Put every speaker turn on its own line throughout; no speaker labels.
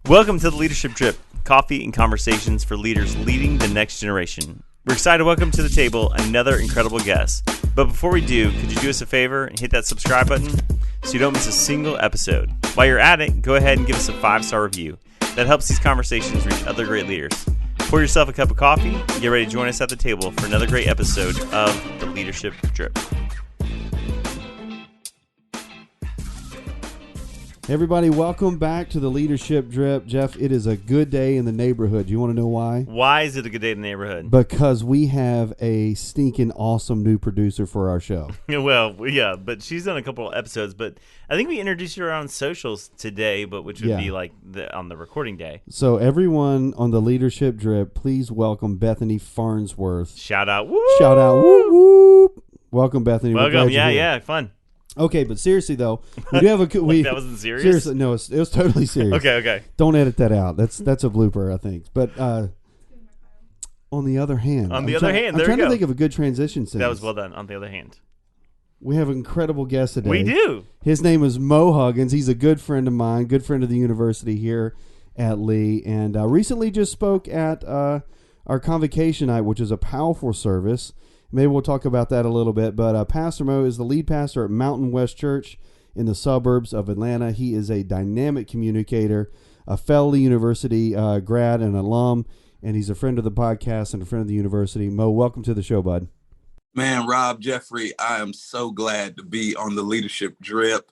Welcome to the Leadership Drip, coffee and conversations for leaders leading the next generation. We're excited to welcome to the table another incredible guest. But before we do, could you do us a favor and hit that subscribe button so you don't miss a single episode? While you're at it, go ahead and give us a 5-star review. That helps these conversations reach other great leaders. Pour yourself a cup of coffee and get ready to join us at the table for another great episode of the Leadership Drip.
Hey everybody, welcome back to the Leadership Drip. Jeff, it is a good day in the neighborhood. Do you want to know why?
Why is it a good day in the neighborhood?
Because we have a stinking awesome new producer for our show.
Well, yeah, but she's done a couple of episodes. But I think we introduced her on socials today, but which would be like on the recording day.
So everyone on the Leadership Drip, please welcome Bethany Farnsworth.
Shout out. Woo!
Shout out. Whoop, whoop. Welcome, Bethany.
Welcome. Yeah, fun.
Okay, but seriously though, we do have a
that wasn't serious.
Seriously, no, it was totally serious.
Okay.
Don't edit that out. That's a blooper, I think. But on the other hand,
I'm
trying to think of a good transition sentence.
That was well done. On the other hand,
we have an incredible guest today.
We do.
His name is Mo Huggins. He's a good friend of mine, good friend of the university here at Lee, and recently just spoke at our Convocation Night, which is a powerful service. Maybe we'll talk about that a little bit. But Pastor Mo is the lead pastor at Mountain West Church in the suburbs of Atlanta. He is a dynamic communicator, a fellow university grad and alum, and he's a friend of the podcast and a friend of the university. Mo, welcome to the show, bud.
Man, Rob, Jeffrey, I am so glad to be on the Leadership Drip.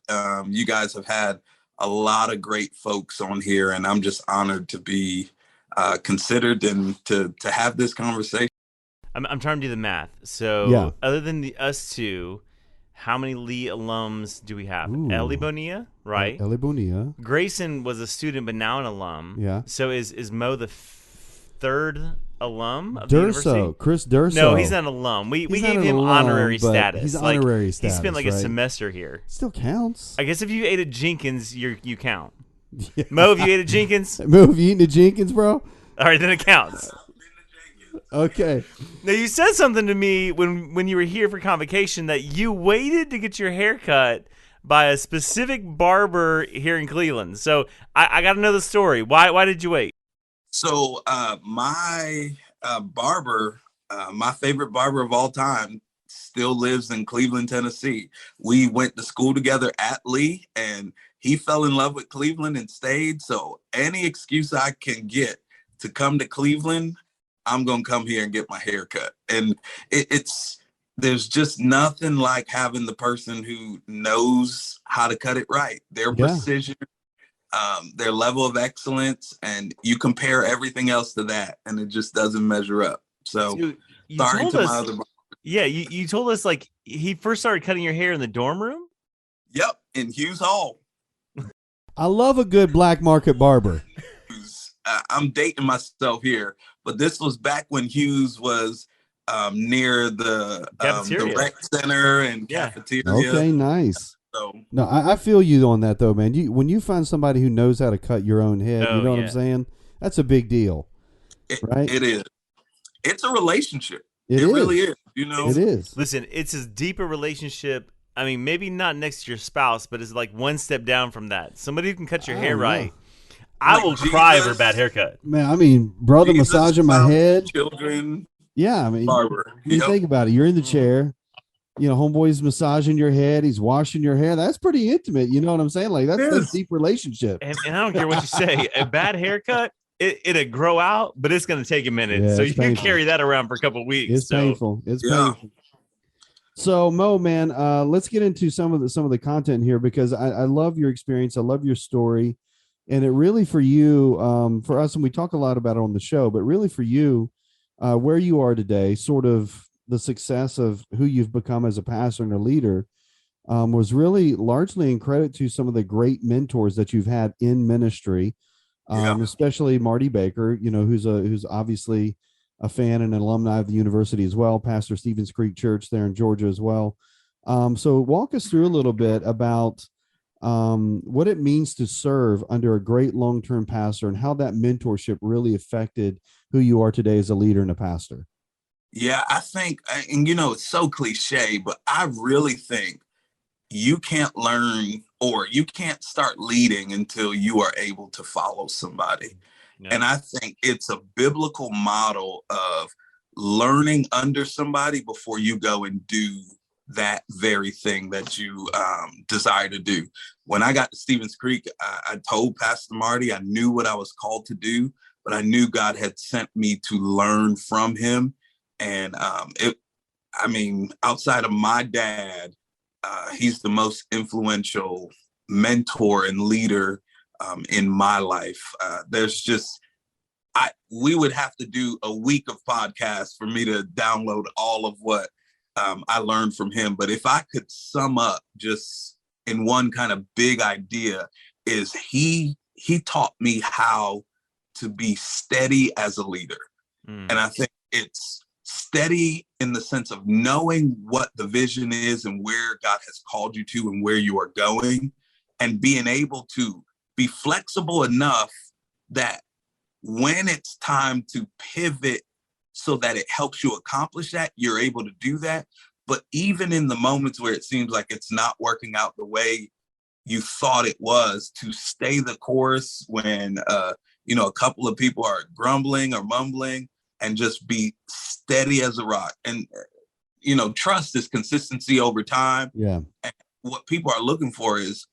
You guys have had a lot of great folks on here, and I'm just honored to be considered and to have this conversation.
I'm trying to do the math. So other than us two, how many Lee alums do we have? Ellie Bonilla, right?
Ellie Bonilla.
Grayson was a student, but now an alum.
Yeah.
So is Mo the third alum of the university?
Chris Durso.
No, he's not an alum. We gave him honorary status.
He's honorary status.
He spent like a semester here.
Still counts.
I guess if you ate at Jenkins, you count. Yeah. Mo, if you ate at Jenkins?
Mo, have you eaten at Jenkins, bro?
All right, then it counts.
Okay.
Now, you said something to me when you were here for convocation that you waited to get your hair cut by a specific barber here in Cleveland. So I got to know the story. Why did you wait?
So my barber, my favorite barber of all time, still lives in Cleveland, Tennessee. We went to school together at Lee, and he fell in love with Cleveland and stayed. So any excuse I can get to come to Cleveland, I'm going to come here and get my hair cut. And there's just nothing like having the person who knows how to cut it right. Their precision, their level of excellence, and you compare everything else to that, and it just doesn't measure up. So
you
sorry to my other barber.
Yeah, you told us like he first started cutting your hair in the dorm room?
Yep, in Hughes Hall.
I love a good black market barber.
I'm dating myself here, but this was back when Hughes was near the rec center and cafeteria.
Okay, nice.
So,
no, I feel you on that though, man. When you find somebody who knows how to cut your own head, you know what I'm saying? That's a big deal, right?
It is. It's a relationship.
It
really is. You know,
it is.
Listen, it's as deep a relationship. I mean, maybe not next to your spouse, but it's like one step down from that. Somebody who can cut your hair right. I will cry over a bad haircut.
Man, I mean, brother massaging my head.
Children.
Yeah, I mean,
barber.
You think about it. You're in the chair. You know, homeboy's massaging your head. He's washing your hair. That's pretty intimate. You know what I'm saying? Like, that's a deep relationship.
And I don't care what you say. A bad haircut, it'll grow out, but it's going to take a minute.
Yeah,
so you
painful.
can carry that around for a couple of weeks.
It's painful. It's painful. So, Mo, man, let's get into some of the content here because I love your experience. I love your story. And it really for you, for us, and we talk a lot about it on the show, but really for you, where you are today, sort of the success of who you've become as a pastor and a leader was really largely in credit to some of the great mentors that you've had in ministry, especially Marty Baker, you know, who's obviously a fan and an alumni of the university as well, Pastor Stevens Creek Church there in Georgia as well. So walk us through a little bit about what it means to serve under a great long-term pastor and how that mentorship really affected who you are today as a leader and a pastor.
Yeah, I think, and you know, it's so cliche, but I really think you can't learn or you can't start leading until you are able to follow somebody.
No.
And I think it's a biblical model of learning under somebody before you go and do that very thing that you desire to do. When I got to Stevens Creek, I told Pastor Marty I knew what I was called to do, but I knew God had sent me to learn from him. And outside of my dad, he's the most influential mentor and leader in my life. We would have to do a week of podcasts for me to download all of what I learned from him. But if I could sum up just in one kind of big idea, is he taught me how to be steady as a leader. And I think it's steady in the sense of knowing what the vision is and where God has called you to and where you are going, and being able to be flexible enough that when it's time to pivot so that it helps you accomplish that, you're able to do that. But even in the moments where it seems like it's not working out the way you thought it was, to stay the course when a couple of people are grumbling or mumbling, and just be steady as a rock. And trust is consistency over time.
Yeah.
And what people are looking for is,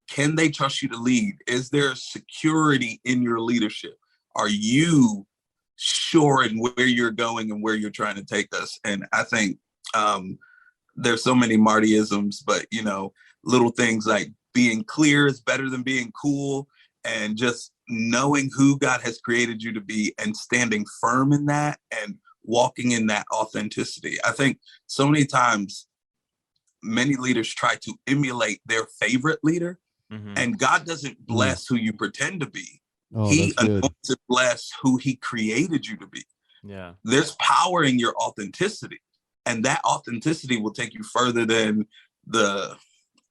can they trust you to lead? Is there security in your leadership? Are you sure in where you're going and where you're trying to take us? And I think there's so many Martyisms, but little things like being clear is better than being cool, and just knowing who God has created you to be and standing firm in that and walking in that authenticity. I think so many times many leaders try to emulate their favorite leader, and God doesn't bless who you pretend to be. He anoints to bless who he created you to be.
Yeah.
There's power in your authenticity, and that authenticity will take you further than the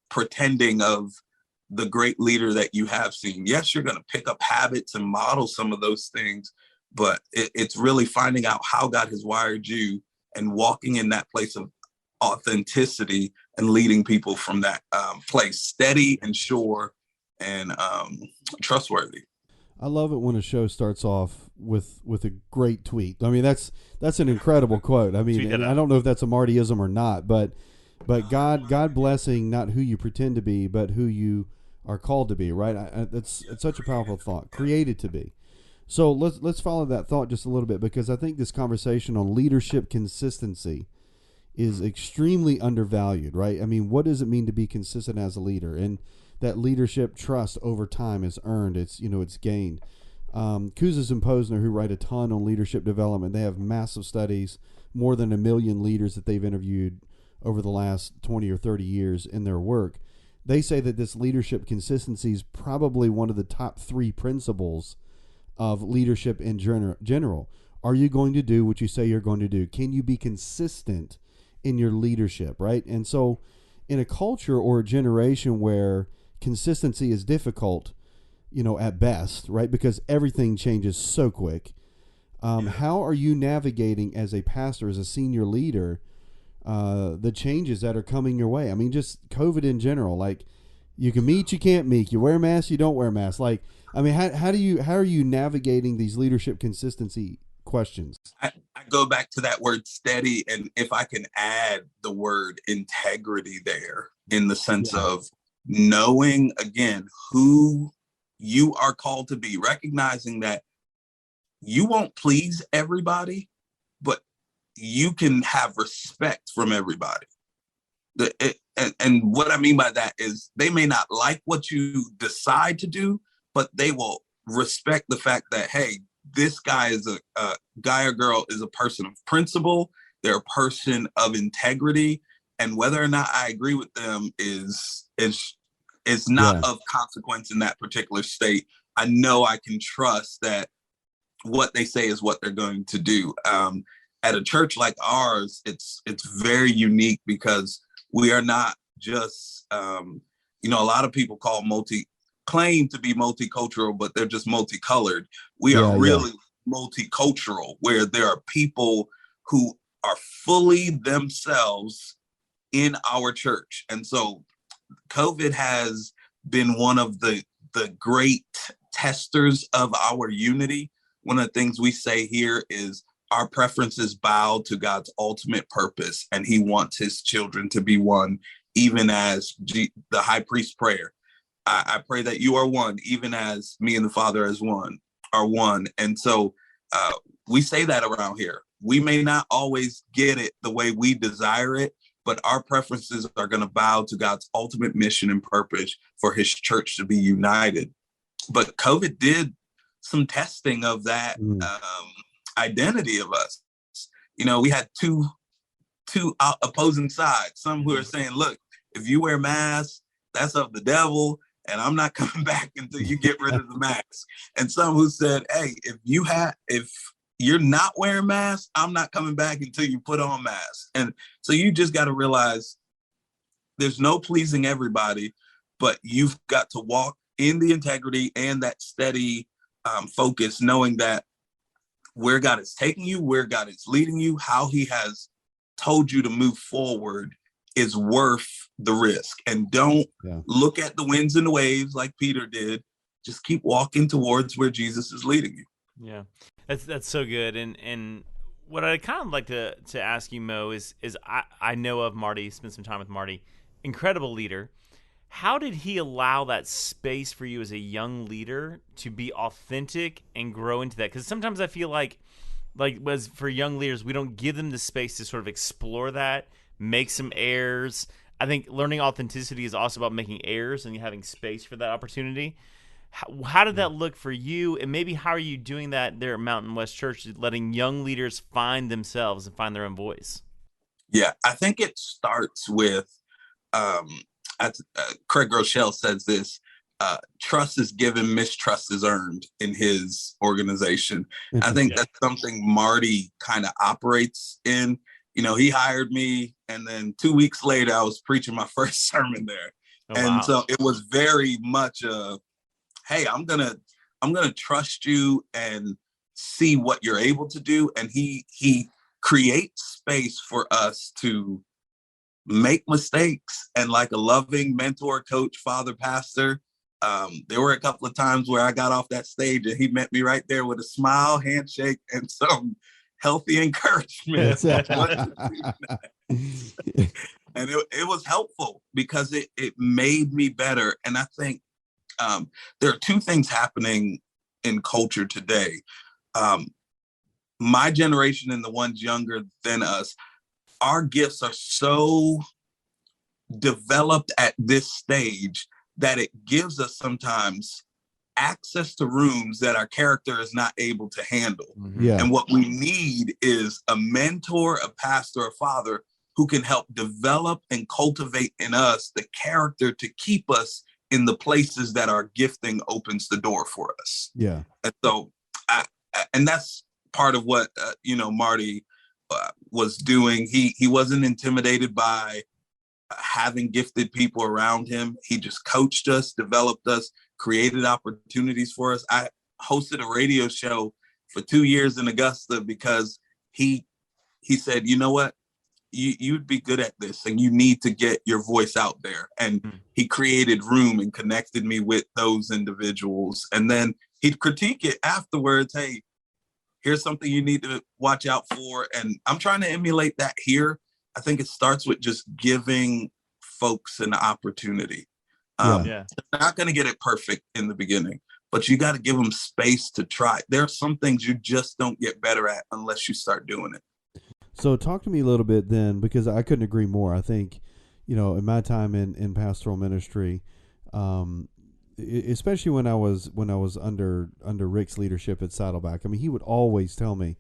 pretending of the great leader that you have seen. Yes, you're going to pick up habits and model some of those things, but it's really finding out how God has wired you and walking in that place of authenticity and leading people from that place, steady and sure and trustworthy.
I love it when a show starts off with a great tweet. I mean, that's an incredible quote. I mean, I don't know if that's a Martyism or not, but God blessing not who you pretend to be, but who you are called to be. Right? It's such a powerful thought. Created to be. So let's follow that thought just a little bit, because I think this conversation on leadership consistency is extremely undervalued. Right? I mean, what does it mean to be consistent as a leader? And that leadership trust over time is earned. It's gained. Kouzes and Posner, who write a ton on leadership development, they have massive studies, more than 1 million leaders that they've interviewed over the last 20 or 30 years in their work. They say that this leadership consistency is probably one of the top 3 principles of leadership in general. Are you going to do what you say you're going to do? Can you be consistent in your leadership, right? And so in a culture or a generation where consistency is difficult, at best, right? Because everything changes so quick. How are you navigating as a pastor, as a senior leader, the changes that are coming your way? I mean, just COVID in general, like you can meet, you can't meet, you wear masks, you don't wear masks. Like, I mean, how are you navigating these leadership consistency questions?
I go back to that word steady, and if I can add the word integrity there, in the sense of knowing, again, who you are called to be, recognizing that you won't please everybody, but you can have respect from everybody. And what I mean by that is they may not like what you decide to do, but they will respect the fact that, hey, this guy is a guy or girl is a person of principle. They're a person of integrity. And whether or not I agree with them is not of consequence in that particular state. I know I can trust that what they say is what they're going to do. At a church like ours, it's very unique because we are not just, a lot of people claim to be multicultural, but they're just multicolored. We are really multicultural, where there are people who are fully themselves in our church. And so COVID has been one of the great testers of our unity. One of the things we say here is our preferences bow to God's ultimate purpose, and he wants his children to be one, even as the high priest prayer. I pray that you are one, even as me and the Father as one are one. And so we say that around here. We may not always get it the way we desire it, but our preferences are going to bow to God's ultimate mission and purpose for his church to be united. But COVID did some testing of that identity of us. You know, we had two opposing sides. Some who are saying, look, if you wear masks, that's of the devil, and I'm not coming back until you get rid of the mask. And some who said, hey, if you're not wearing masks, I'm not coming back until you put on masks. And so you just got to realize there's no pleasing everybody, but you've got to walk in the integrity and that steady focus, knowing that where God is taking you, where God is leading you, how he has told you to move forward is worth the risk. And don't look at the winds and the waves like Peter did. Just keep walking towards where Jesus is leading you.
Yeah, that's so good. And what I'd kind of like to ask you, Mo, is I know of Marty, spent some time with Marty, incredible leader. How did he allow that space for you as a young leader to be authentic and grow into that? Because sometimes I feel like was for young leaders, we don't give them the space to sort of explore that, make some errors. I think learning authenticity is also about making errors and having space for that opportunity. How did that look for you? And maybe how are you doing that there at Mountain West Church, letting young leaders find themselves and find their own voice?
Yeah, I think it starts with Craig Groeschel says this, trust is given, mistrust is earned in his organization. I think that's something Marty kind of operates in. You know, he hired me, and then 2 weeks later, I was preaching my first sermon there. Oh, and wow. So it was very much hey, I'm gonna trust you and see what you're able to do. And he creates space for us to make mistakes. And like a loving mentor, coach, father, pastor, there were a couple of times where I got off that stage and he met me right there with a smile, handshake, and some healthy encouragement. And it was helpful because it made me better. And I think there are two things happening in culture today. My generation and the ones younger than us, our gifts are so developed at this stage that it gives us sometimes access to rooms that our character is not able to handle. Yeah. And what we need is a mentor, a pastor, a father who can help develop and cultivate in us the character to keep us in the places that our gifting opens the door for us. Yeah. And so, and that's part of what, Marty was doing. He wasn't intimidated by having gifted people around him. He just coached us, developed us, created opportunities for us. I hosted a radio show for 2 years in Augusta because he said, you know what, you'd be good at this and you need to get your voice out there. And he created room and connected me with those individuals. And then he'd critique it afterwards. Hey, here's something you need to watch out for. And I'm trying to emulate that here. I think it starts with just giving folks an opportunity. They're not going to get it perfect in the beginning, but you got to give them space to try. There are some things you just don't get better at unless you start doing it.
So talk to me a little bit then, because I couldn't agree more. I think, in my time in pastoral ministry, especially when I was under Rick's leadership at Saddleback, I mean, he would always tell me,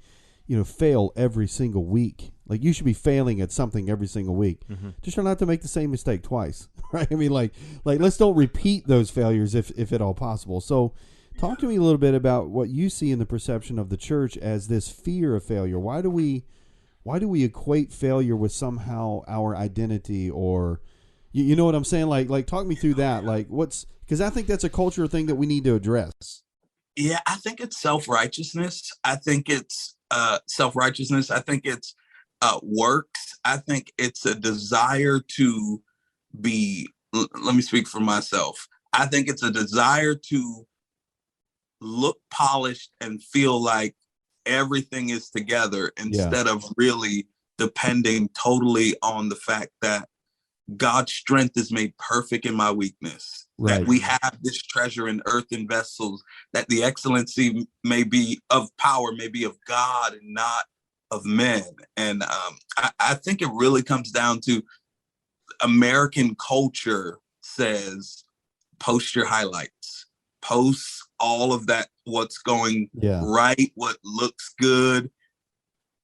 fail every single week. Like, you should be failing at something every single week. Mm-hmm. Just try not to make the same mistake twice, right? I mean, like let's don't repeat those failures if at all possible. So talk to me a little bit about what you see in the perception of the church as this fear of failure. Why do we equate failure with somehow our identity, or you know what I'm saying? Like talk me through that. Like because I think that's a cultural thing that we need to address.
Yeah, I think it's self-righteousness. I think it's self-righteousness. I think it's works. I think it's a desire to be let me speak for myself. I think it's a desire to look polished and feel like everything is together instead of really depending totally on the fact that God's strength is made perfect in my weakness. Right. That we have this treasure in earthen vessels, that the excellency may be of power, may be of God and not of men. And I think it really comes down to American culture says, post your highlights, post all of that, what's going right, what looks good.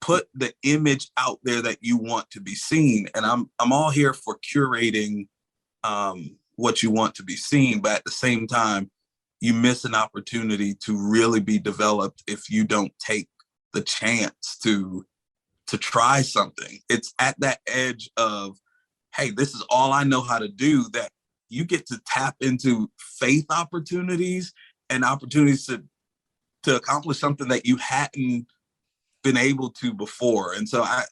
Put the image out there that you want to be seen. And I'm all here for curating what you want to be seen, but at the same time, you miss an opportunity to really be developed if you don't take the chance to try something. It's at that edge of, hey, this is all I know how to do, that you get to tap into faith opportunities and opportunities to accomplish something that you hadn't been able to before. And so I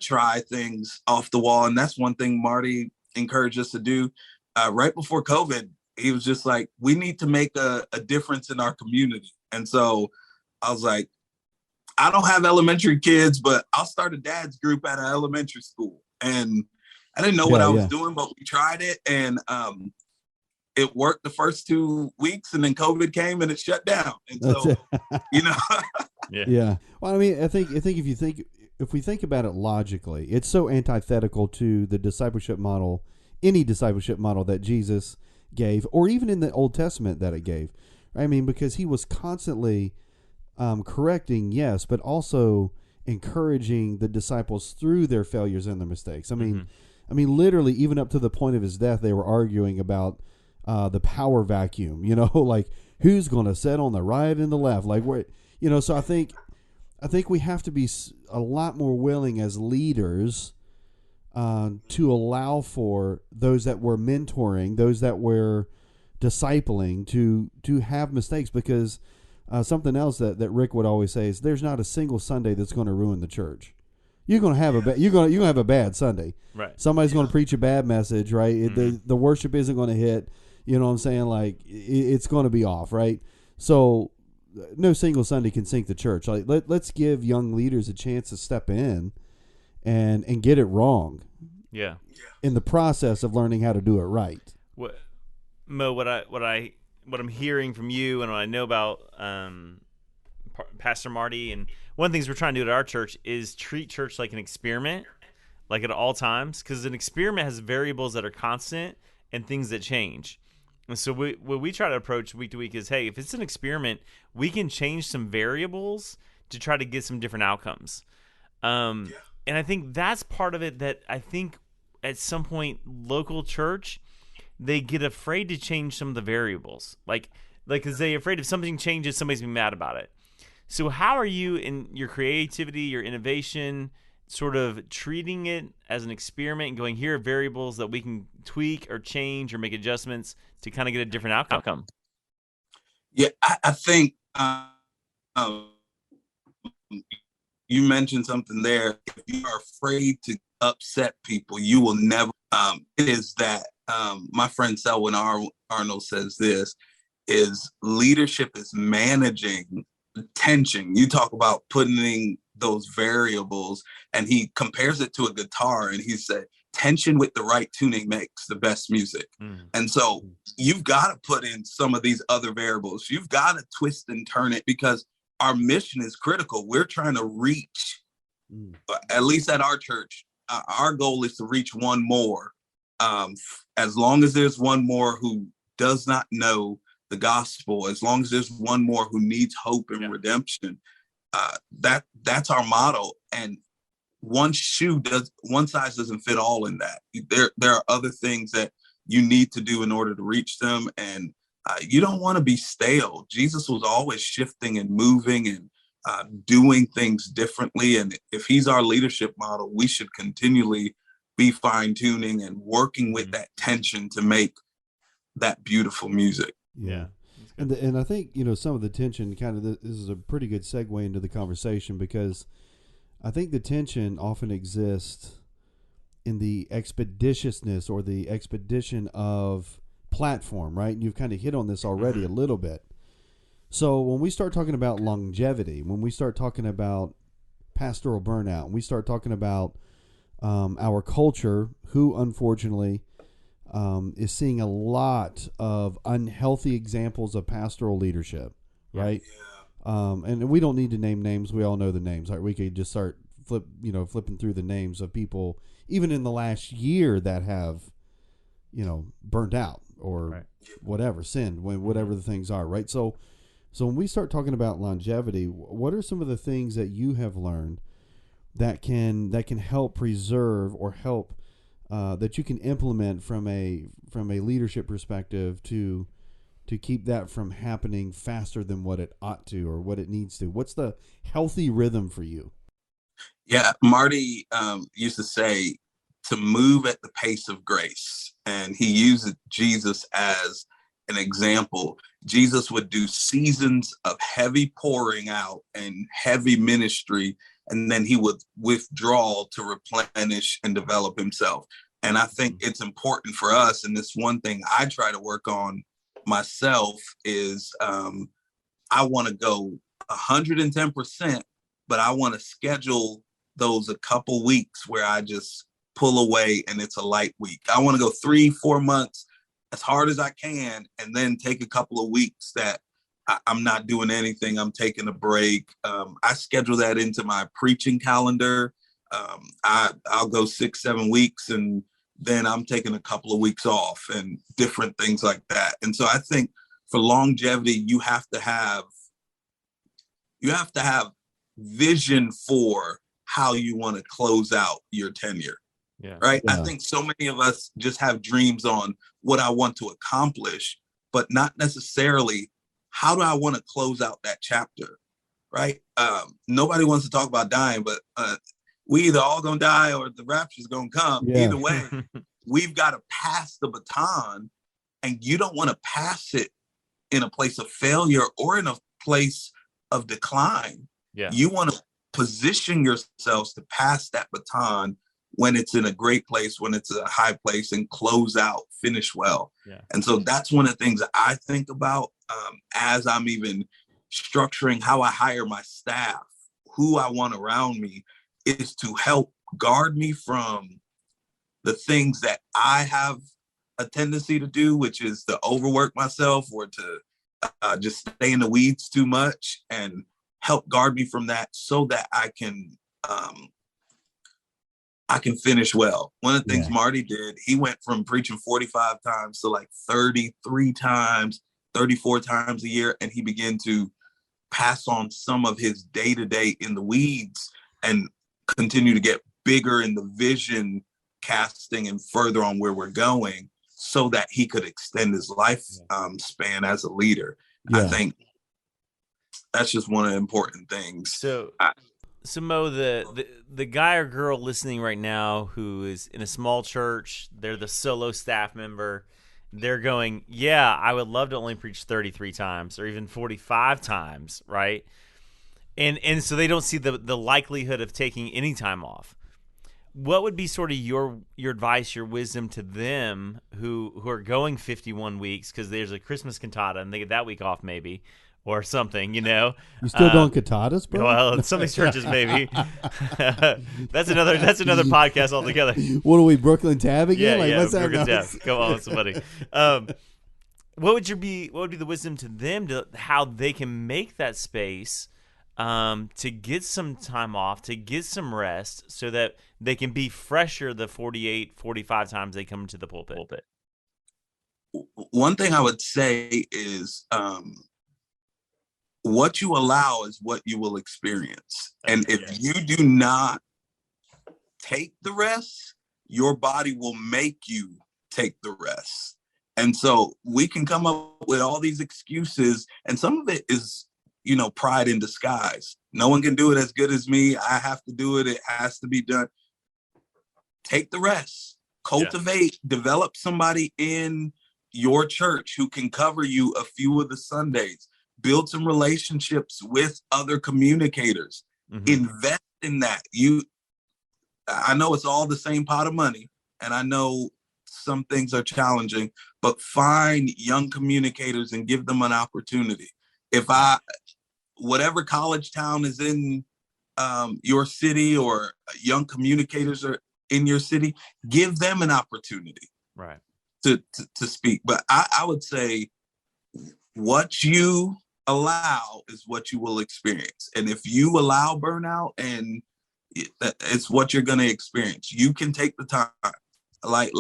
try things off the wall, and that's one thing Marty encouraged us to do. Right before COVID, he was just like, we need to make a difference in our community. And so I was like, I don't have elementary kids, but I'll start a dad's group at an elementary school. And I didn't know what I was doing, but we tried it, and it worked the first 2 weeks, and then COVID came and it shut down. And so,
Yeah. Well, I mean, I think if we think about it logically, it's so antithetical to the discipleship model, any discipleship model that Jesus gave, or even in the Old Testament that it gave. I mean, because he was constantly correcting, yes, but also encouraging the disciples through their failures and their mistakes. I mean, literally, even up to the point of his death, they were arguing about the power vacuum. Like who's going to sit on the right and the left, like where. So I think we have to be a lot more willing as leaders to allow for those that we're mentoring, those that we're discipling, to have mistakes, because something else that Rick would always say is there's not a single Sunday that's going to ruin the church. You're going to have you're going to have a bad Sunday.
Right.
Somebody's going to preach a bad message, right? The worship isn't going to hit. You know what I'm saying? Like it's going to be off, right? So no single Sunday can sink the church. Like let's give young leaders a chance to step in and get it wrong.
Yeah.
In the process of learning how to do it right.
Mo, what I'm hearing from you and what I know about Pastor Marty, and one of the things we're trying to do at our church is treat church like an experiment, like at all times, because an experiment has variables that are constant and things that change. And so what we try to approach week to week is, hey, if it's an experiment, we can change some variables to try to get some different outcomes. And I think that's part of it, that I think at some point local church, they get afraid to change some of the variables. Like because they're afraid if something changes, somebody's gonna be mad about it. So how are you in your creativity, your innovation, sort of treating it as an experiment and going, here are variables that we can tweak or change or make adjustments to kind of get a different outcome?
Yeah, I think you mentioned something there. If you are afraid to upset people, you will never. It is that my friend Selwyn Arnold says this, is leadership is managing tension. You talk about putting those variables, and he compares it to a guitar, and he said tension with the right tuning makes the best music. And so you've got to put in some of these other variables. You've got to twist and turn it, because our mission is critical. We're trying to reach, at least at our church, our goal is to reach one more. As long as there's one more who does not know the gospel, as long as there's one more who needs hope and redemption, that's our motto. And one size doesn't fit all in that. There are other things that you need to do in order to reach them, and you don't want to be stale. Jesus was always shifting and moving and doing things differently. And if he's our leadership model, we should continually be fine-tuning and working with that tension to make that beautiful music.
Yeah. And I think, some of the tension this is a pretty good segue into the conversation, because I think the tension often exists expeditiousness or the expedition of platform, right? And you've kind of hit on this already a little bit. So when we start talking about longevity, when we start talking about pastoral burnout, when we start talking about our culture, who unfortunately is seeing a lot of unhealthy examples of pastoral leadership, right? Yeah. And we don't need to name names. We all know the names. Right? We could just start flipping through the names of people, even in the last year, that have, burnt out or whatever, sinned, whatever the things are, right? So when we start talking about longevity, what are some of the things that you have learned that can help preserve or help that you can implement from a leadership perspective to keep that from happening faster than what it ought to or what it needs to? What's the healthy rhythm for you?
Yeah, Marty used to say to move at the pace of grace, and he used Jesus as an example. Jesus would do seasons of heavy pouring out and heavy ministry, and then he would withdraw to replenish and develop himself. And I think it's important for us, and this one thing I try to work on myself is I want to go 110%, but I want to schedule those a couple weeks where I just pull away and it's a light week. I want to go 3-4 months as hard as I can, and then take a couple of weeks that I'm not doing anything. I'm taking a break. I schedule that into my preaching calendar. I'll go 6-7 weeks, and then I'm taking a couple of weeks off and different things like that. And so I think for longevity, you have to have vision for how you want to close out your tenure. Yeah. Right. Yeah. I think so many of us just have dreams on what I want to accomplish, but not necessarily how do I want to close out that chapter. Right. Nobody wants to talk about dying, but we either all gonna die or the rapture's gonna come. Yeah. Either way, we've got to pass the baton, and you don't want to pass it in a place of failure or in a place of decline. Yeah. You want to position yourselves to pass that baton when it's in a great place, when it's a high place, and close out, finish well. Yeah. And so that's one of the things that I think about as I'm even structuring how I hire my staff, who I want around me, is to help guard me from the things that I have a tendency to do, which is to overwork myself or to just stay in the weeds too much, and help guard me from that so that I can finish well. One of the things Marty did, he went from preaching 45 times to like 33 times, 34 times a year, and he began to pass on some of his day-to-day in the weeds and continue to get bigger in the vision casting and further on where we're going, so that he could extend his life span as a leader. Yeah. I think that's just one of the important things.
So Mo, the guy or girl listening right now who is in a small church, they're the solo staff member, they're going, yeah, I would love to only preach 33 times or even 45 times, right? And so they don't see the likelihood of taking any time off. What would be sort of your advice, your wisdom to them who are going 51 weeks because there's a Christmas cantata and they get that week off maybe or something, You
still doing cantatas, bro?
Well, in some of these churches maybe. That's another podcast altogether.
What are we, Brooklyn Tab again?
Yeah, Brooklyn Tab. Come on, somebody. What would be the wisdom to them to how they can make that space to get some time off, to get some rest, so that they can be fresher the 48, 45 times they come to the pulpit?
One thing I would say is what you allow is what you will experience. And if you do not take the rest, your body will make you take the rest. And so we can come up with all these excuses, and some of it is, pride in disguise. No one can do it as good as me. I have to do it. It has to be done. Take the rest. Cultivate, develop somebody in your church who can cover you a few of the Sundays. Build some relationships with other communicators. Mm-hmm. Invest in that. I know it's all the same pot of money, and I know some things are challenging, but find young communicators and give them an opportunity. Whatever college town is in your city, or young communicators are in your city, give them an opportunity,
right,
to speak. But I would say what you allow is what you will experience. And if you allow burnout, and it's what you're going to experience, you can take the time. Like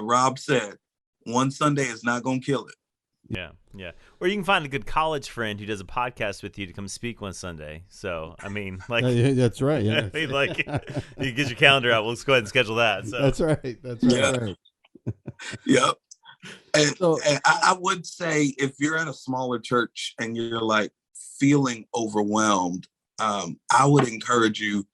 Rob said, one Sunday is not going to kill it.
Yeah. Or you can find a good college friend who does a podcast with you to come speak one Sunday. So, I mean, like,
yeah, that's right. Yeah.
I mean, like, you get your calendar out. Let's go ahead and schedule that. So
That's right. That's right.
Yeah.
Right.
Yep. And I would say, if you're at a smaller church and you're like feeling overwhelmed, I would encourage you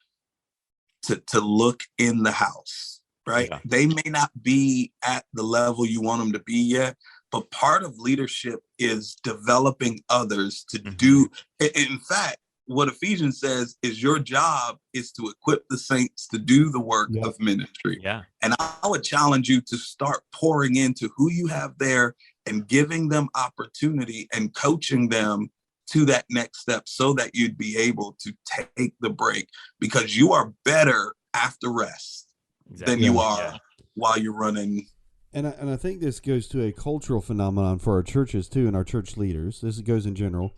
to look in the house, right? Yeah. They may not be at the level you want them to be yet, but part of leadership is developing others to do. In fact, what Ephesians says is your job is to equip the saints to do the work of ministry.
Yeah.
And I would challenge you to start pouring into who you have there and giving them opportunity and coaching them to that next step, so that you'd be able to take the break, because you are better after rest than you are while you're running.
And I think this goes to a cultural phenomenon for our churches too, and our church leaders. This goes in general.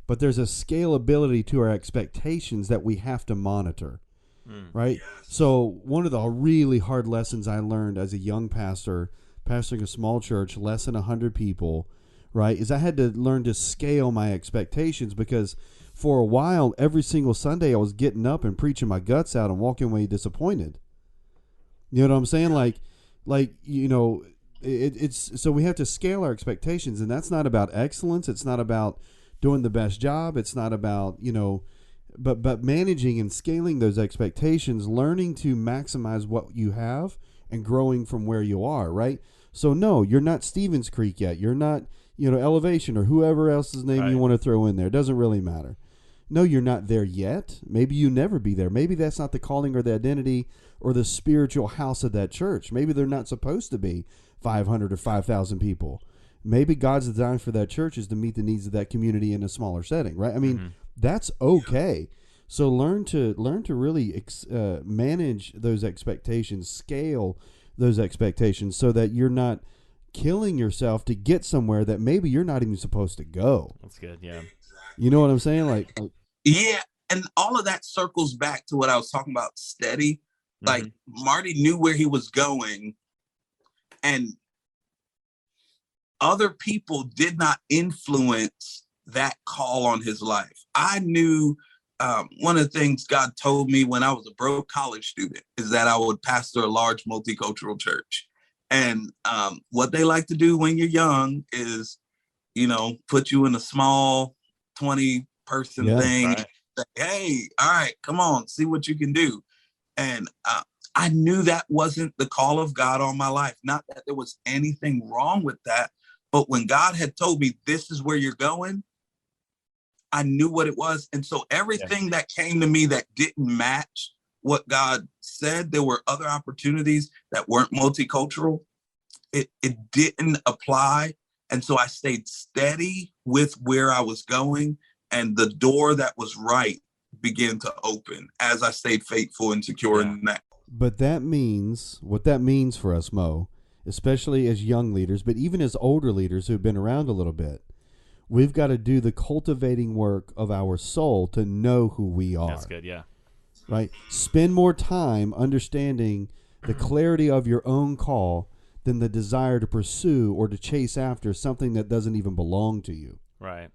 But there's a scalability to our expectations that we have to monitor, right? Yes. So one of the really hard lessons I learned as a young pastor, pastoring a small church, less than 100 people, right, is I had to learn to scale my expectations, because for a while, every single Sunday, I was getting up and preaching my guts out and walking away disappointed. You know what I'm saying? Like you know, it's so we have to scale our expectations, and that's not about excellence. It's not about doing the best job. It's not about, you know, but managing and scaling those expectations, learning to maximize what you have and growing from where you are, right? So no, you're not Stevens Creek yet. You're not, you know, Elevation or whoever else's name you want to throw in there. It doesn't really matter. No, you're not there yet. Maybe you never be there. Maybe that's not the calling or the identity or the spiritual house of that church. Maybe they're not supposed to be 500 or 5,000 people. Maybe God's design for that church is to meet the needs of that community in a smaller setting, right? I mean, that's okay. So learn to really manage those expectations, scale those expectations, so that you're not killing yourself to get somewhere that maybe you're not even supposed to go.
That's good, yeah.
You know what I'm saying? Like
yeah, and all of that circles back to what I was talking about, steady. Like Marty knew where he was going, and other people did not influence that call on his life. I knew one of the things God told me when I was a broke college student is that I would pastor a large multicultural church. And what they like to do when you're young is, you know, put you in a small 20-person thing. Right. Say, hey, all right, come on, see what you can do. And I knew that wasn't the call of God on my life. Not that there was anything wrong with that. But when God had told me this is where you're going, I knew what it was. And so everything that came to me that didn't match what God said, there were other opportunities that weren't multicultural. It didn't apply. And so I stayed steady with where I was going, and the door that was right began to open as I stayed faithful and secure in that.
But that means, what that means for us, Mo, especially as young leaders, but even as older leaders who've been around a little bit, we've got to do the cultivating work of our soul to know who we are.
That's good, yeah.
Right? Spend more time understanding the clarity of your own call than the desire to pursue or to chase after something that doesn't even belong to you.
Right.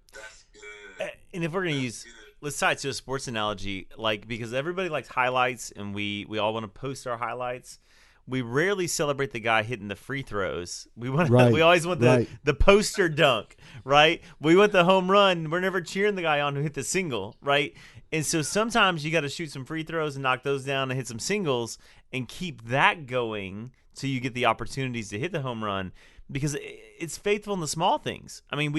And if we're going to use, let's tie it to a sports analogy, like, because everybody likes highlights and we all want to post our highlights. We rarely celebrate the guy hitting the free throws. We always want the poster dunk, right? We want the home run. We're never cheering the guy on who hit the single, right? And so sometimes you got to shoot some free throws and knock those down and hit some singles and keep that going till you get the opportunities to hit the home run, because it's faithful in the small things. I mean,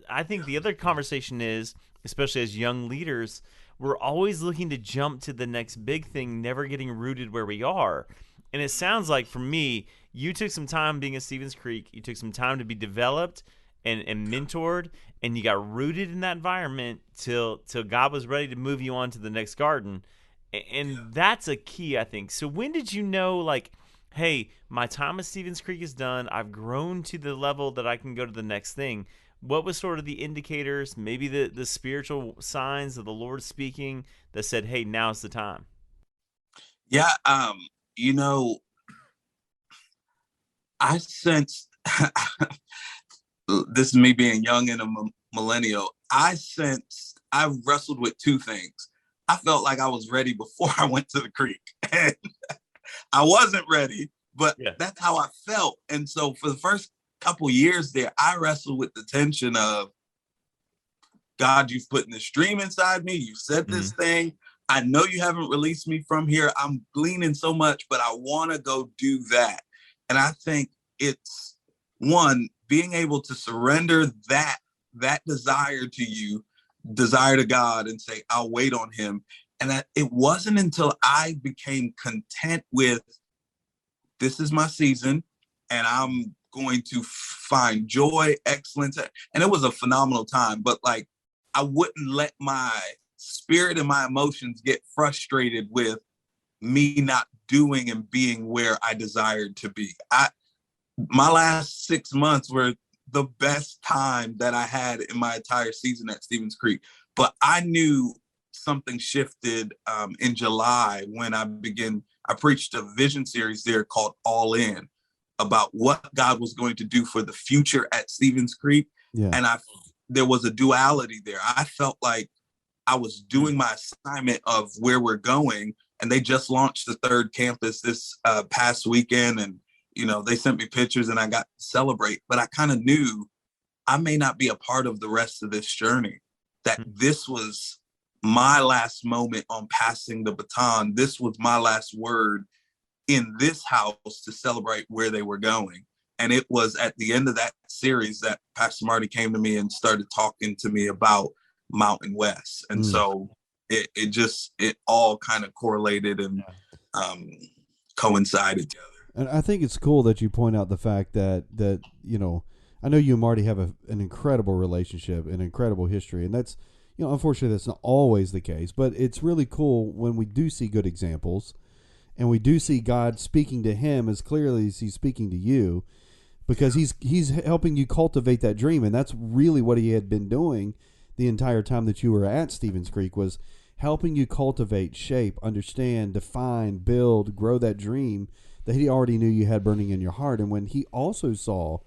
I think the other conversation is, especially as young leaders, we're always looking to jump to the next big thing, never getting rooted where we are. And it sounds like, for me, you took some time being at Stevens Creek. You took some time to be developed and mentored, and you got rooted in that environment till God was ready to move you on to the next garden. And that's a key, I think. So when did you know, like, hey, my time at Stevens Creek is done. I've grown to the level that I can go to the next thing. What was sort of the indicators, maybe the spiritual signs of the Lord speaking that said, hey, now's the time?
Yeah, you know, I sensed this is me being young and a millennial. I wrestled with two things. I felt like I was ready before I went to the creek, and I wasn't ready, but that's how I felt. And so for the first couple years there, I wrestled with the tension of, God, you've put this dream inside me. You said this thing. I know you haven't released me from here. I'm gleaning so much, but I want to go do that. And I think it's one, being able to surrender that desire to God, and say, I'll wait on him. And that it wasn't until I became content with, this is my season, and I'm going to find joy, excellence. And it was a phenomenal time, but like, I wouldn't let my spirit and my emotions get frustrated with me not doing and being where I desired to be. My last 6 months were the best time that I had in my entire season at Stevens Creek. But I knew something shifted in July when I preached a vision series there called All In, about what God was going to do for the future at Stevens Creek.
Yeah.
And there was a duality there. I felt like I was doing my assignment of where we're going, and they just launched the third campus this past weekend. And, they sent me pictures and I got to celebrate, but I kind of knew I may not be a part of the rest of this journey, that this was my last moment on passing the baton. This was my last word in this house to celebrate where they were going. And it was at the end of that series that Pastor Marty came to me and started talking to me about Mountain West. And so it all kind of correlated and coincided together.
And I think it's cool that you point out the fact that I know you and Marty have an incredible relationship, an incredible history, and that's, unfortunately that's not always the case, but it's really cool when we do see good examples and we do see God speaking to him as clearly as he's speaking to you, because he's helping you cultivate that dream. And that's really what he had been doing the entire time that you were at Stevens Creek, was helping you cultivate, shape, understand, define, build, grow that dream that he already knew you had burning in your heart. And when he also saw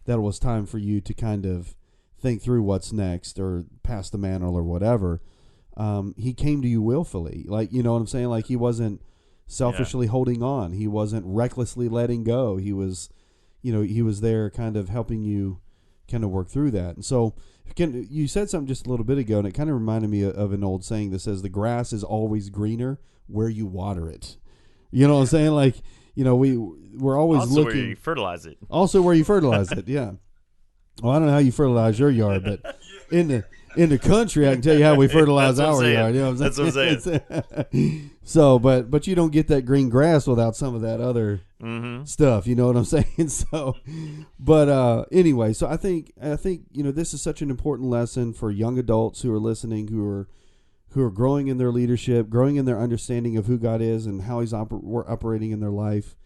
that it was time for you to kind of think through what's next or pass the mantle or whatever, he came to you willfully. Like, you know what I'm saying? Like, he wasn't selfishly holding on. He wasn't recklessly letting go. He was, he was there kind of helping you kind of work through that. And so you said something just a little bit ago, and it kind of reminded me of an old saying that says the grass is always greener where you water it. You know what I'm saying? Like, we're always
also
looking.
Where you fertilize it.
Also where you fertilize it, yeah. Well, I don't know how you fertilize your yard, but in the country, I can tell you how we fertilize our yard. You know what I'm saying?
That's what I'm saying.
So, but you don't get that green grass without some of that other stuff. You know what I'm saying? So, but anyway, so I think this is such an important lesson for young adults who are listening, who are growing in their leadership, growing in their understanding of who God is and how he's operating in their life.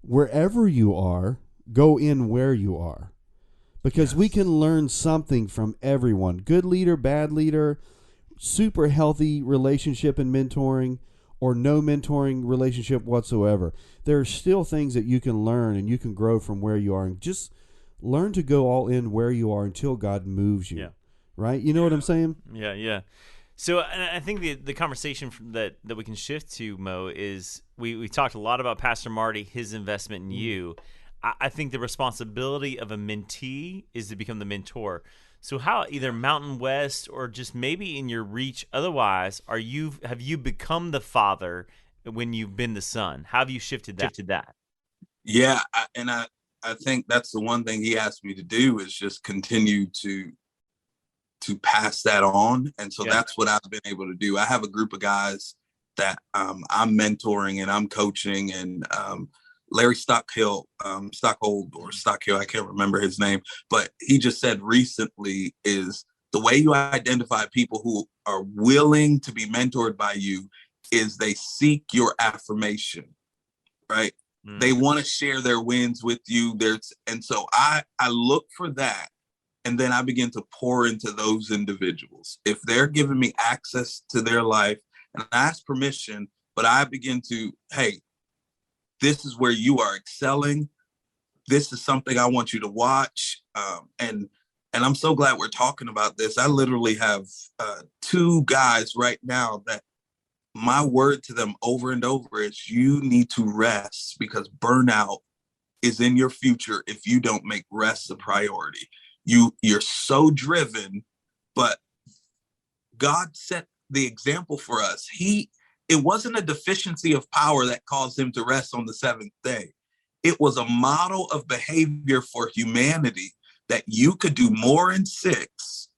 Wherever you are, go in where you are. Because we can learn something from everyone. Good leader, bad leader, super healthy relationship and mentoring, or no mentoring relationship whatsoever. There are still things that you can learn and you can grow from where you are. And just learn to go all in where you are until God moves you. Yeah. Right? You know what I'm saying?
Yeah. So I think the conversation that we can shift to, Mo, is we talked a lot about Pastor Marty, his investment in you. I think the responsibility of a mentee is to become the mentor. So how, either Mountain West or just maybe in your reach otherwise, have you become the father when you've been the son? How have you shifted that?
Yeah, I think that's the one thing he asked me to do, is just continue to pass that on. And so that's what I've been able to do. I have a group of guys that I'm mentoring and I'm coaching, and Larry Stockhill, I can't remember his name, but he just said recently is the way you identify people who are willing to be mentored by you is they seek your affirmation, right? They want to share their wins with you. And so I look for that. And then I begin to pour into those individuals. If they're giving me access to their life, and I ask permission, but I begin to, hey, this is where you are excelling. This is something I want you to watch. And I'm so glad we're talking about this. I literally have 2 guys right now that my word to them over and over is you need to rest, because burnout is in your future if you don't make rest a priority. You're so driven, but God set the example for us. It wasn't a deficiency of power that caused him to rest on the 7th day. It was a model of behavior for humanity that you could do more in 6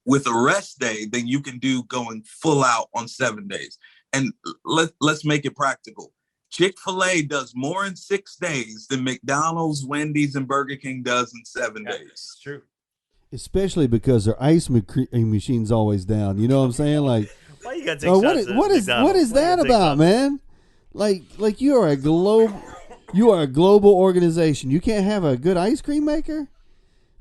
with a rest day than you can do going full out on 7 days. And let's make it practical. Chick-fil-A does more in 6 days than McDonald's, Wendy's, and Burger King does in 7 days.
It's true.
Especially because their ice machine's always down. You know what I'm saying? Like,
why you gotta take shots at
what is that about, man? Like you are a global organization. You can't have a good ice cream maker?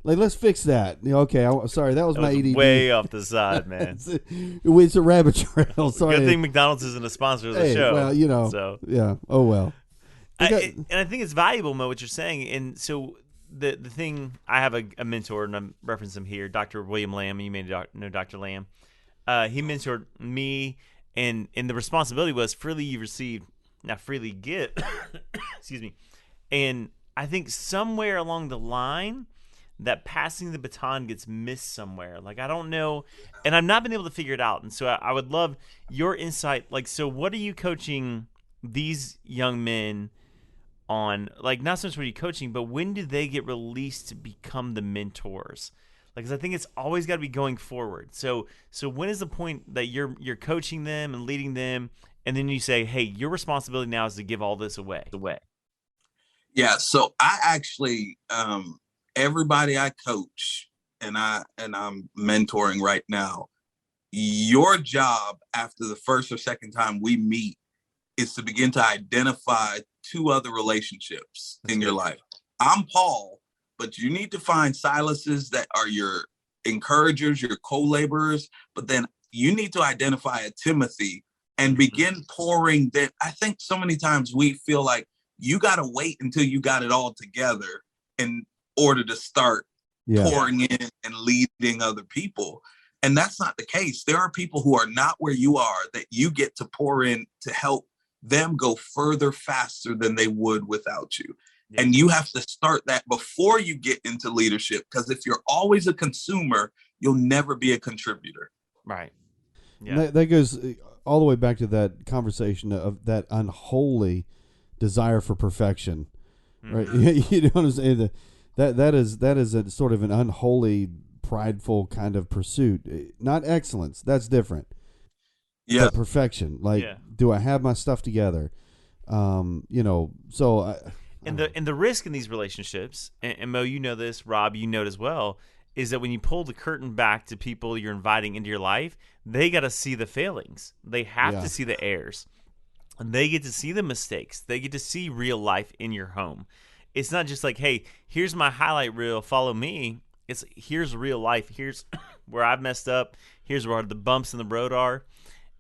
Like, let's fix that. Okay, sorry, that was my EDD.
Way off the side, man.
It's a rabbit trail. Sorry.
Good thing McDonald's isn't a sponsor of the show.
Well,
so
yeah. Oh well.
And I think it's valuable, Mo, what you're saying. And so the thing, I have a mentor, and I'm referencing him here, Dr. William Lamb. You may know Dr. Lamb. He mentored me, and the responsibility was freely you receive, now freely give. Excuse me. And I think somewhere along the line, that passing the baton gets missed somewhere. Like, I don't know, and I've not been able to figure it out. And so I would love your insight. Like, so what are you coaching these young men on? Like, not so much what are you coaching, but when do they get released to become the mentors? Like, 'cause I think it's always got to be going forward. So when is the point that you're coaching them and leading them, and then you say, hey, your responsibility now is to give all this away?
Yeah. So I actually, everybody I coach and I'm mentoring right now, your job after the first or second time we meet is to begin to identify 2 other relationships in your life. I'm Paul, but you need to find Silas's that are your encouragers, your co-laborers, but then you need to identify a Timothy and begin pouring that. I think so many times we feel like you got to wait until you got it all together in order to start pouring in and leading other people. And that's not the case. There are people who are not where you are that you get to pour in to help them go further faster than they would without you. Yeah. And you have to start that before you get into leadership, because if you're always a consumer, you'll never be a contributor.
Right. Yeah.
That goes all the way back to that conversation of that unholy desire for perfection, right? You know what I'm saying? That is a sort of an unholy, prideful kind of pursuit. Not excellence. That's different. Yeah. But perfection. Like, do I have my stuff together? So
and the risk in these relationships, and Mo, you know this, Rob, you know it as well, is that when you pull the curtain back to people you're inviting into your life, they got to see the failings. They have to see the errors. And they get to see the mistakes. They get to see real life in your home. It's not just like, hey, here's my highlight reel, follow me. It's here's real life. Here's where I've messed up. Here's where the bumps in the road are.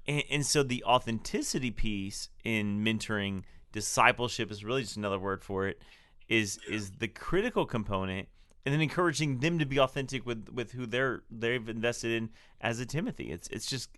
And so the authenticity piece in mentoring, discipleship is really just another word for it, is the critical component, and then encouraging them to be authentic with who they've invested in as a Timothy. It's just,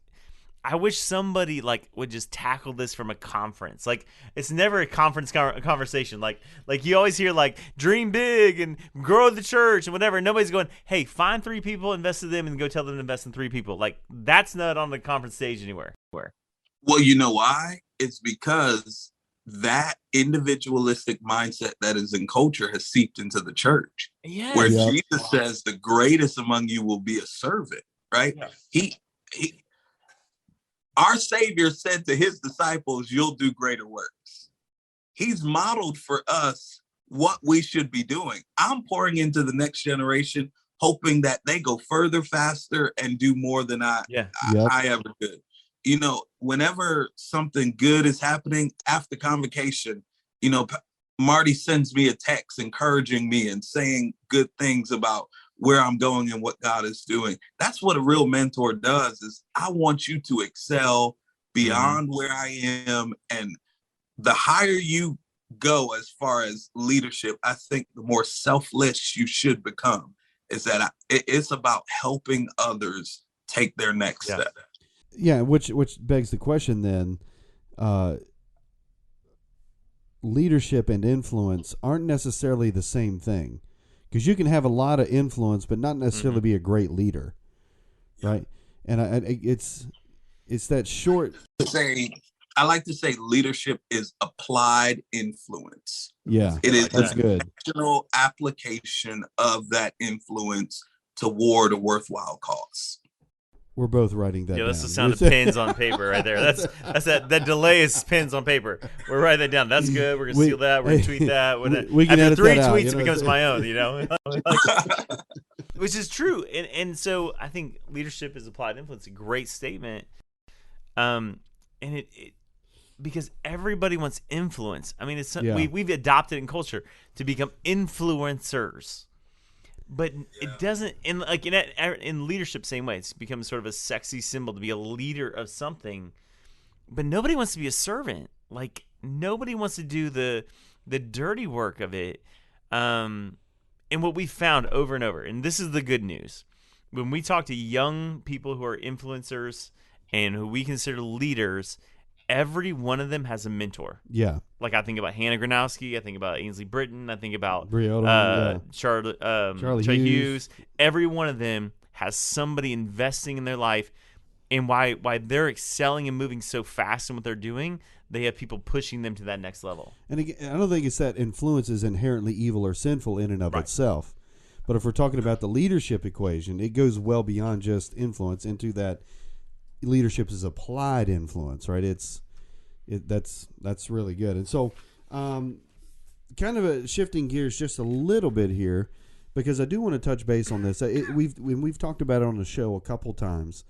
I wish somebody would just tackle this from a conference. Like, it's never a conference conversation. Like you always hear dream big and grow the church and whatever. Nobody's going, hey, find 3 people, invest in them, and go tell them to invest in 3 people. Like, that's not on the conference stage anywhere.
Well, you know why? It's because that individualistic mindset that is in culture has seeped into the church.
Yeah.
Where
Yep.
Jesus says the greatest among you will be a servant, right?
Yeah.
He our Savior said to his disciples, you'll do greater works. He's modeled for us what we should be doing. I'm pouring into the next generation, hoping that they go further, faster, and do more than I ever could. You know, whenever something good is happening after convocation, you know, Marty sends me a text encouraging me and saying good things about where I'm going and what God is doing. That's what a real mentor does, is I want you to excel beyond where I am. And the higher you go as far as leadership, I think the more selfless you should become. Is that it's about helping others take their next step.
Yeah, which begs the question then, leadership and influence aren't necessarily the same thing, because you can have a lot of influence but not necessarily be a great leader, right? And it's that short.
I like to say leadership is applied influence.
Yeah,
it is
that's good.
Intentional application of that influence toward a worthwhile cause.
We're both writing that down.
Yeah, that's the sound of pens on paper right there. That's that delay is pens on paper. We're writing that down. That's good. We're gonna steal that. We're gonna tweet that.
We can
after 3
edit that out,
tweets, it becomes my own. You know, which is true. And so I think leadership is applied influence. A great statement. And it because everybody wants influence. I mean, it's we've adopted in culture to become influencers. But it doesn't in leadership, same way. It's become sort of a sexy symbol to be a leader of something. But nobody wants to be a servant. Like, nobody wants to do the dirty work of it. And what we found over and over, and this is the good news, when we talk to young people who are influencers and who we consider leaders, every one of them has a mentor. Yeah. Like, I think about Hannah Granowski. I think about Ainsley Britton. I think about Charlie Hughes. Every one of them has somebody investing in their life. And why they're excelling and moving so fast in what they're doing, they have people pushing them to that next level. And again, I don't think it's that influence is inherently evil or sinful in and of itself. But if we're talking about the leadership equation, it goes well beyond just influence into that leadership is applied influence, right? That's really good. And so kind of shifting gears just a little bit here, because I do want to touch base on this. We've talked about it on the show a couple times.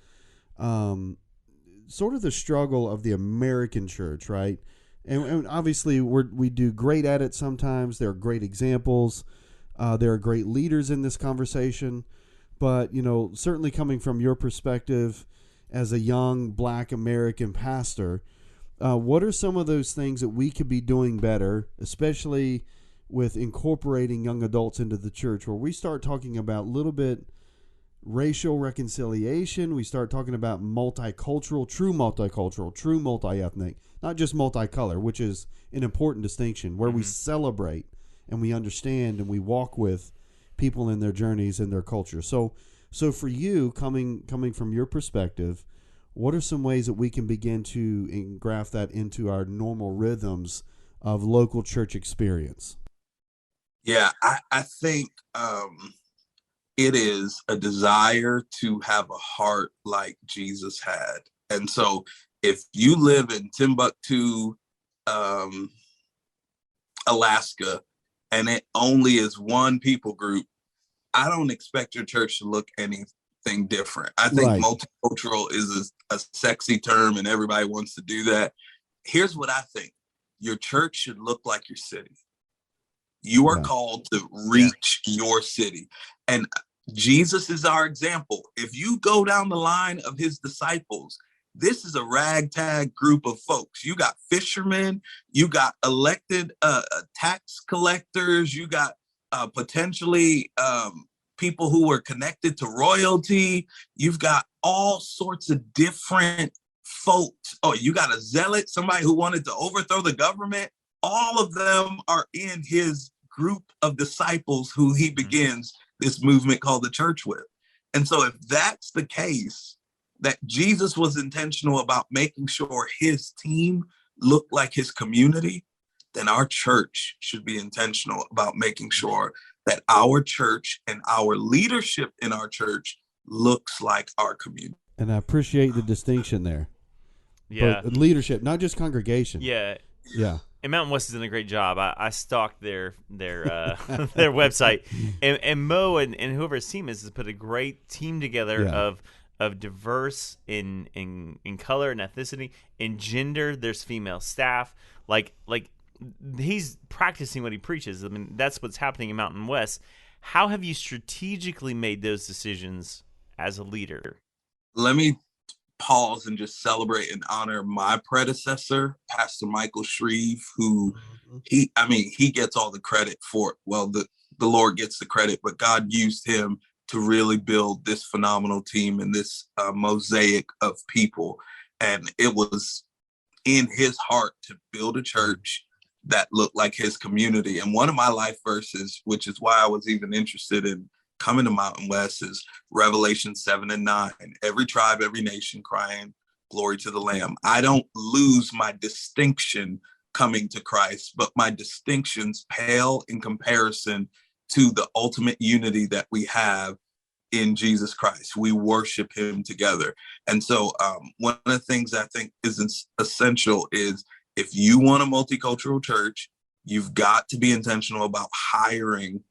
Sort of the struggle of the American church, right? And obviously we do great at it sometimes. There are great examples. There are great leaders in this conversation. But, you know, certainly coming from your perspective as a young Black American pastor, what are some of those things that we could be doing better, especially with incorporating young adults into the church, where we start talking about a little bit racial reconciliation, we start talking about multicultural, true multi-ethnic, not just multicolor, which is an important distinction, where we celebrate and we understand and we walk with people in their journeys and their culture. So for you, coming from your perspective, what are some ways that we can begin to engraft that into our normal rhythms of local church experience?
Yeah, I think it is a desire to have a heart like Jesus had. And so if you live in Timbuktu, Alaska, and it only is one people group, I don't expect your church to look anything different. I think multicultural is a sexy term and everybody wants to do that. Here's what I think. Your church should look like your city. You are called to reach your city. And Jesus is our example. If you go down the line of his disciples, this is a ragtag group of folks. You got fishermen, you got elected tax collectors, you got potentially people who were connected to royalty. You've got all sorts of different folks. Oh, you got a zealot, somebody who wanted to overthrow the government. All of them are in his group of disciples who he begins this movement called the church with. And so if that's the case, that Jesus was intentional about making sure his team look like his community, then our church should be intentional about making sure that our church and our leadership in our church looks like our community.
And I appreciate the distinction there.
Yeah.
But leadership, not just congregation.
Yeah.
Yeah.
And Mountain West is doing a great job. I stalked their their website, and Mo and whoever his team is has put a great team together of diverse in color and ethnicity, in gender. There's female staff. Like he's practicing what he preaches. I mean, that's what's happening in Mountain West. How have you strategically made those decisions as a leader?
Let me pause and just celebrate and honor my predecessor, Pastor Michael Shreve, who he gets all the credit for it. Well, the Lord gets the credit, but God used him to really build this phenomenal team and this mosaic of people. And it was in his heart to build a church that looked like his community. And one of my life verses, which is why I was even interested in coming to Mountain West, is Revelation 7:9. Every tribe, every nation crying, glory to the Lamb. I don't lose my distinction coming to Christ, but my distinctions pale in comparison to the ultimate unity that we have in Jesus Christ. We worship him together. And so one of the things I think is essential is, if you want a multicultural church, you've got to be intentional about hiring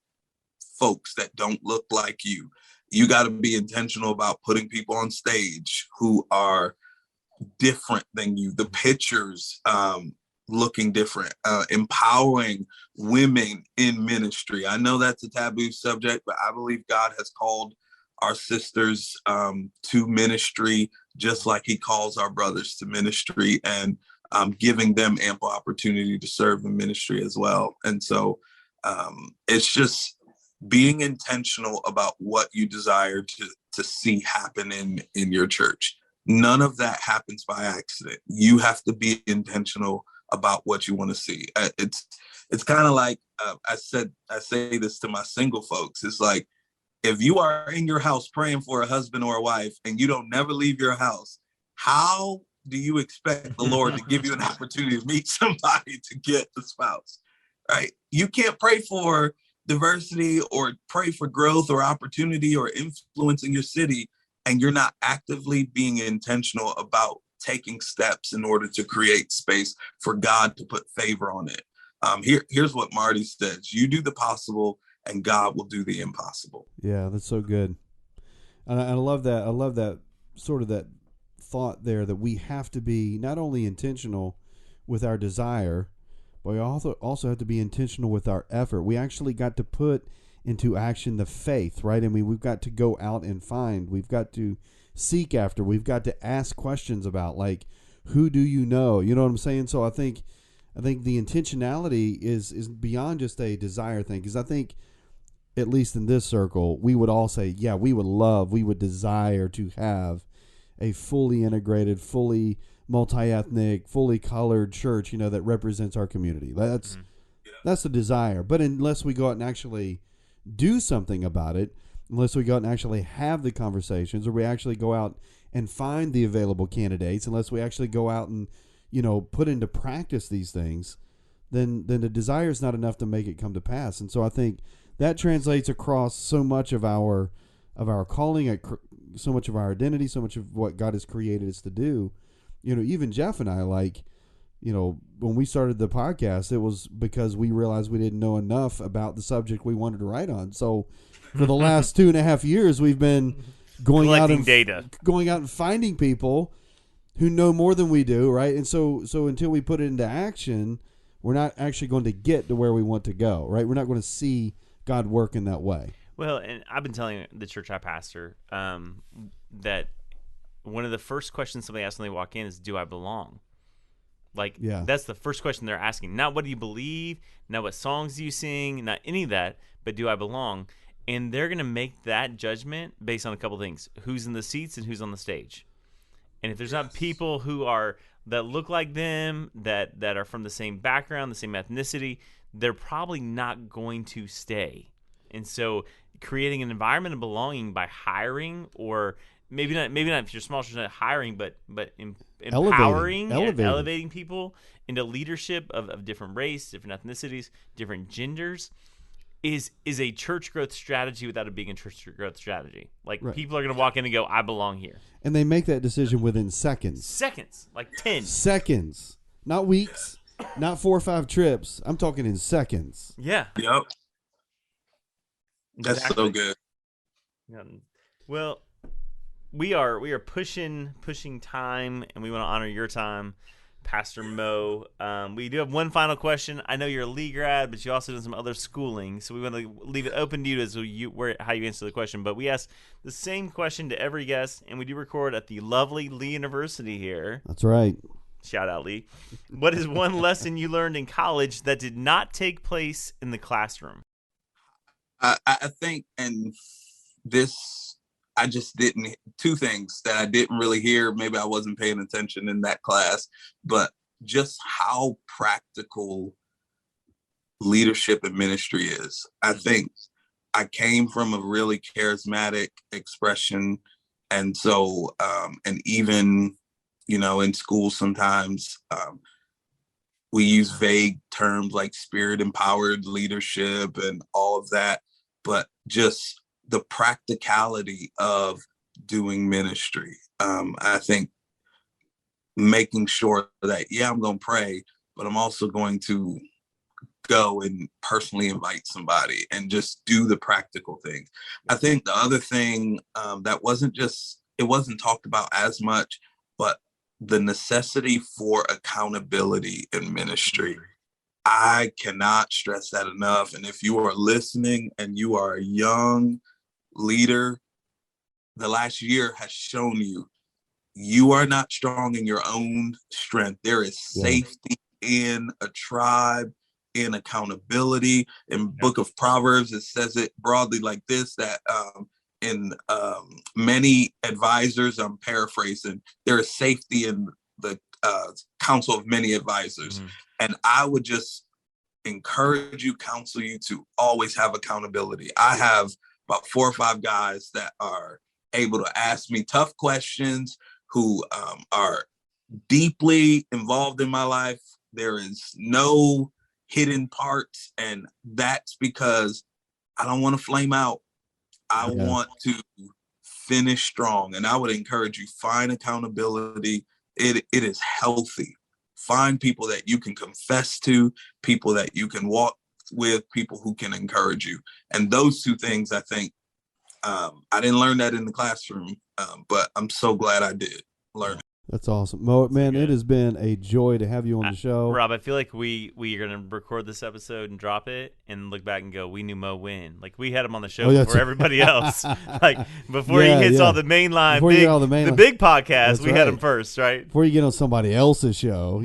folks that don't look like you. You got to be intentional about putting people on stage who are different than you. The pictures looking different, empowering women in ministry. I know that's a taboo subject, but I believe God has called our sisters to ministry, just like he calls our brothers to ministry, and giving them ample opportunity to serve in ministry as well. And so it's just being intentional about what you desire to see happen in your church. None of that happens by accident. You have to be intentional about what you want to see. It's kind of like I say this to my single folks. It's like, if you are in your house praying for a husband or a wife and you don't never leave your house, how do you expect the Lord to give you an opportunity to meet somebody to get the spouse, right? You can't pray for diversity or pray for growth or opportunity or influence in your city, and you're not actively being intentional about taking steps in order to create space for God to put favor on it. Here's what Marty says: you do the possible and God will do the impossible.
Yeah, that's so good. And I love that. I love that sort of that thought there, that we have to be not only intentional with our desire, but we also have to be intentional with our effort. We actually got to put into action the faith, right? I mean, we've got to go out and find. We've got to seek after. We've got to ask questions about, like, who do you know? You know what I'm saying? So I think the intentionality is beyond just a desire thing, because I think, at least in this circle, we would all say, yeah, we would desire to have a fully integrated, fully multi-ethnic, fully colored church, that represents our community. That's the desire. But unless we go out and actually do something about it, unless we go out and actually have the conversations, or we actually go out and find the available candidates, unless we actually go out and, put into practice these things, then the desire is not enough to make it come to pass. And so I think that translates across so much of our calling, so much of our identity, so much of what God has created us to do. Even Jeff and I, when we started the podcast, it was because we realized we didn't know enough about the subject we wanted to write on. So for the last 2.5 years, we've been going out and finding people who know more than we do, right? And so until we put it into action, we're not actually going to get to where we want to go, right? We're not going to see God work in that way.
Well, and I've been telling the church I pastor that one of the first questions somebody asks when they walk in is, do I belong? That's the first question they're asking. Not what do you believe, not what songs do you sing, not any of that, but do I belong? And they're going to make that judgment based on a couple things: who's in the seats and who's on the stage. And if there's not people that look like them, that are from the same background, the same ethnicity, they're probably not going to stay. And so creating an environment of belonging by hiring or maybe not if you're small church, not hiring, but empowering and elevating people into leadership of different race, different ethnicities, different genders is a church growth strategy without it being a church growth strategy. Like people are going to walk in and go, I belong here.
And they make that decision within seconds.
Seconds, like 10
seconds, not weeks, not 4 or 5 trips. I'm talking in seconds.
Yeah.
Yep. That's
Exactly.
so good.
Well, we are pushing time, and we want to honor your time, Pastor Mo. We do have one final question. I know you're a Lee grad, but you also done some other schooling, so we want to leave it open to you as how you answer the question. But we ask the same question to every guest, and we do record at the lovely Lee University here.
That's right.
Shout out, Lee. What is one lesson you learned in college that did not take place in the classroom?
I think, and this, I just didn't, 2 things that I didn't really hear. Maybe I wasn't paying attention in that class, but just how practical leadership and ministry is. I think I came from a really charismatic expression. And so, and even, in school sometimes, we use vague terms like spirit empowered leadership and all of that, but just the practicality of doing ministry. I think making sure that, I'm going to pray, but I'm also going to go and personally invite somebody and just do the practical things. I think the other thing that it wasn't talked about as much, but the necessity for accountability in ministry. I cannot stress that enough. And if you are listening and you are a young leader, the last year has shown you are not strong in your own strength. There is safety in a tribe, in accountability. In Book of Proverbs, it says it broadly like this, that in many advisors, I'm paraphrasing, there is safety in the counsel of many advisors. Mm-hmm. And I would just encourage you, counsel you to always have accountability. I have about 4 or 5 guys that are able to ask me tough questions, who are deeply involved in my life. There is no hidden parts, and that's because I don't want to flame out. I want to finish strong, and I would encourage you, find accountability. It is healthy. Find people that you can confess to, people that you can walk with, people who can encourage you. And those 2 things, I think, I didn't learn that in the classroom, but I'm so glad I did learn it.
That's awesome. Mo, man, it has been a joy to have you on the show.
Rob, I feel like we are going to record this episode and drop it and look back and go, we knew Mo win. Like, we had him on the show before everybody else. Like, before he hits all the main line, the big podcast, we had him first, right?
Before you get on somebody else's show,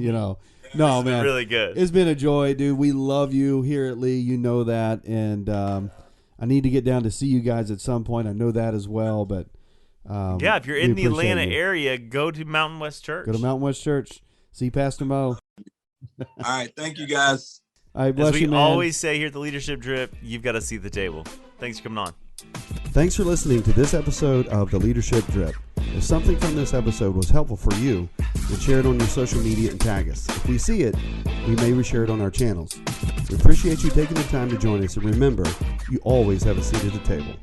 No, man.
Really good.
It's been a joy, dude. We love you here at Lee. You know that. And I need to get down to see you guys at some point. I know that as well, but
if you're in the Atlanta area, go to Mountain West Church.
Go to Mountain West Church. See Pastor Mo.
All right. Thank you, guys.
All right, bless
As we
you, man.
always say here at the Leadership Drip, you've got to see the table. Thanks for coming on.
Thanks for listening to this episode of the Leadership Drip. If something from this episode was helpful for you, then share it on your social media and tag us. If we see it, we may reshare it on our channels. We appreciate you taking the time to join us, and remember, you always have a seat at the table.